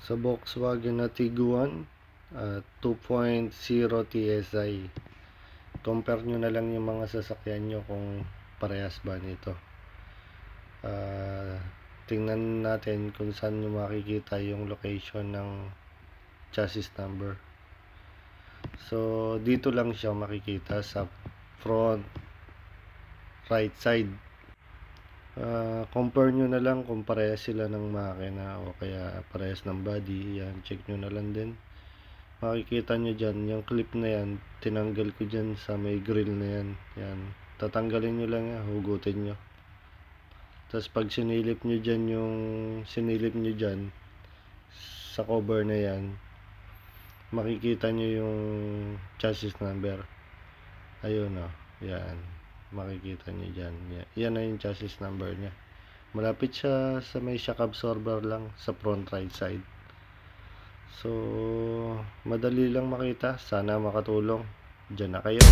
Sa Volkswagen na Tiguan 2.0 TSI. Compare nyo na lang yung mga sasakyan nyo kung parehas ba nito. Tingnan natin kung saan nyo makikita yung location ng chassis number. So dito lang siya makikita sa front right side. Compare nyo na lang kung parehas sila ng makina o kaya parehas ng body. Yan, check nyo na lang din. Makikita nyo dyan, yung clip na yan, tinanggal ko dyan sa may grill na yan. Yan, tatanggalin nyo lang yan, hugutin nyo. Tapos pag sinilip nyo dyan sa cover na yan, makikita nyo yung chassis number. Ayun o, yan, makikita nyo dyan. Yan na yung chassis number nya. Malapit siya sa may shock absorber lang sa front right side. So madali lang makita. Sana makatulong. Diyan na kayo.